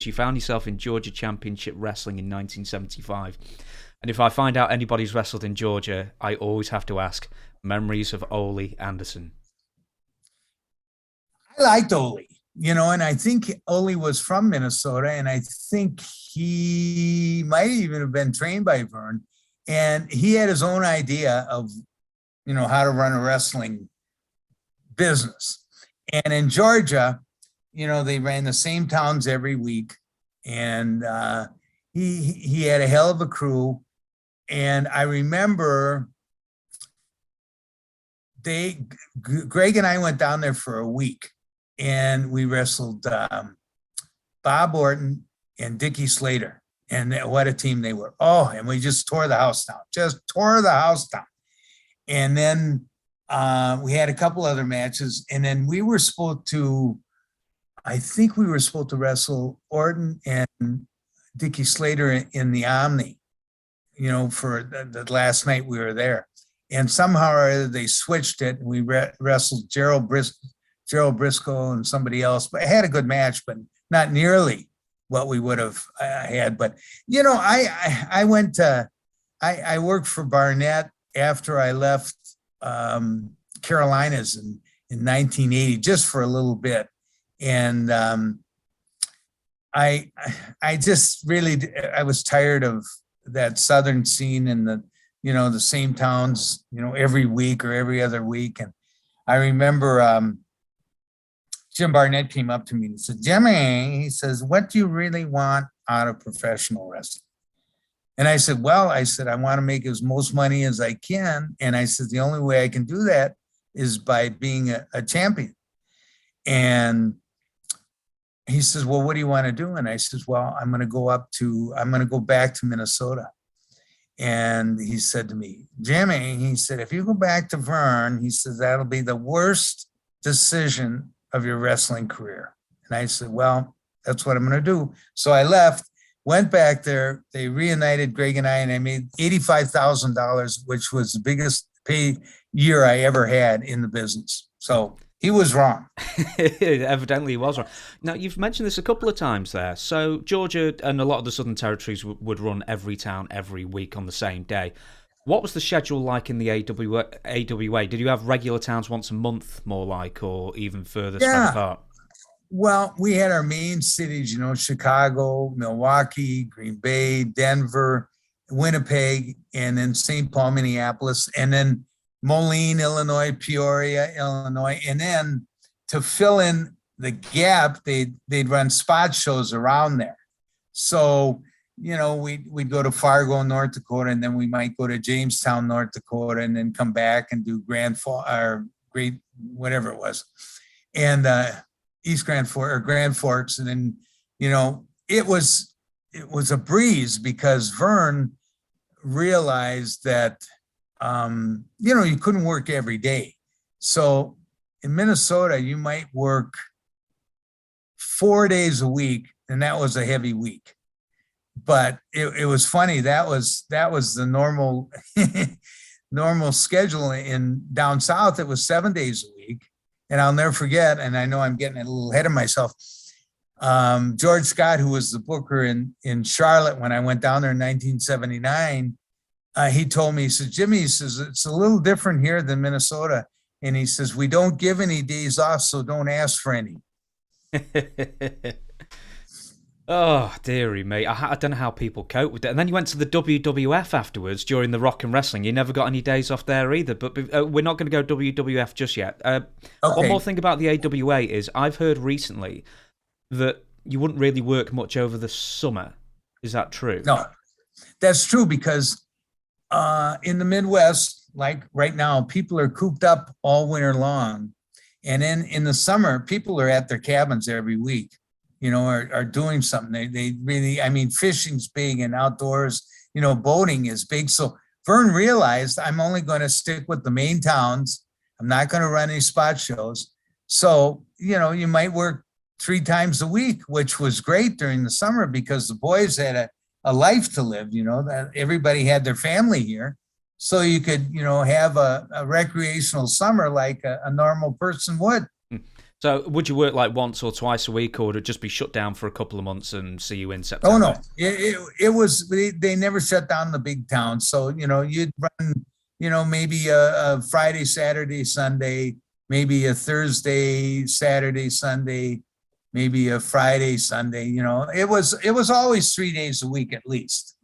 you found yourself in Georgia Championship Wrestling in 1975. And if I find out anybody's wrestled in Georgia, I always have to ask, memories of Ole Anderson. I liked Ole, and I think Ole was from Minnesota, and I think he might even have been trained by Vern. And he had his own idea of, how to run a wrestling business. And in Georgia, they ran the same towns every week. And he had a hell of a crew. And I remember Greg and I went down there for a week, and we wrestled Bob Orton and Dickie Slater. And what a team they were. Oh, and we just tore the house down, And then we had a couple other matches. And then I think we were supposed to wrestle Orton and Dickie Slater in the Omni, for the last night we were there. And somehow or other they switched it, and we wrestled Gerald Briscoe and somebody else. But I had a good match, but not nearly what we would have had. But, I worked for Barnett after I left Carolinas in 1980, just for a little bit. And I just really, I was tired of that Southern scene and the same towns, every week or every other week. And I remember Jim Barnett came up to me and said, Jimmy, he says, what do you really want out of professional wrestling? And I said, I want to make as most money as I can. And I said, the only way I can do that is by being a champion. And he says, well, what do you want to do? And I says, well, I'm going to go back to Minnesota. And he said to me, Jimmy, he said, if you go back to Vern, he says, that'll be the worst decision of your wrestling career. And I said, well, that's what I'm going to do. So I left, went back there. They reunited Greg and I made $85,000, which was the biggest pay year I ever had in the business. So he was wrong. Evidently he was wrong. Now, you've mentioned this a couple of times there. So Georgia and a lot of the Southern Territories would run every town every week on the same day. What was the schedule like in the AWA? Did you have regular towns once a month, more like, or even further spread apart? Well, we had our main cities, Chicago, Milwaukee, Green Bay, Denver, Winnipeg, and then St. Paul, Minneapolis, and then Moline, Illinois, Peoria, Illinois. And then to fill in the gap, they'd run spot shows around there. So, we'd go to Fargo, North Dakota, and then we might go to Jamestown, North Dakota, and then come back and do Grand whatever it was. And East Grand Forks. And then, it was a breeze because Vern realized that, you couldn't work every day. So in Minnesota, you might work 4 days a week, and that was a heavy week. But it was funny. That was the normal normal schedule in down south. It was 7 days a week. And I'll never forget, and I know I'm getting a little ahead of myself, George Scott, who was the booker in Charlotte when I went down there in 1979, he told me, he says, Jimmy, he says, it's a little different here than Minnesota. And he says, we don't give any days off, so don't ask for any. Oh, dearie me. I don't know how people cope with it. And then you went to the WWF afterwards during the Rock and Wrestling. You never got any days off there either. But we're not going to go WWF just yet. Okay. One more thing about the AWA is I've heard recently that you wouldn't really work much over the summer. Is that true? No, that's true because in the Midwest, like right now, people are cooped up all winter long. And then in the summer, people are at their cabins every week. Are doing something. They really, fishing's big and outdoors, boating is big. So Vern realized I'm only going to stick with the main towns. I'm not going to run any spot shows. So, you might work 3 times a week, which was great during the summer because the boys had a life to live, that everybody had their family here. So you could, have a recreational summer like a normal person would. So would you work like once or twice a week, or would it just be shut down for a couple of months and see you in Oh, September? no, it was, they never shut down the big town. So, you'd run, maybe a Friday, Saturday, Sunday, maybe a Thursday, Saturday, Sunday, maybe a Friday, Sunday, it was always 3 days a week at least.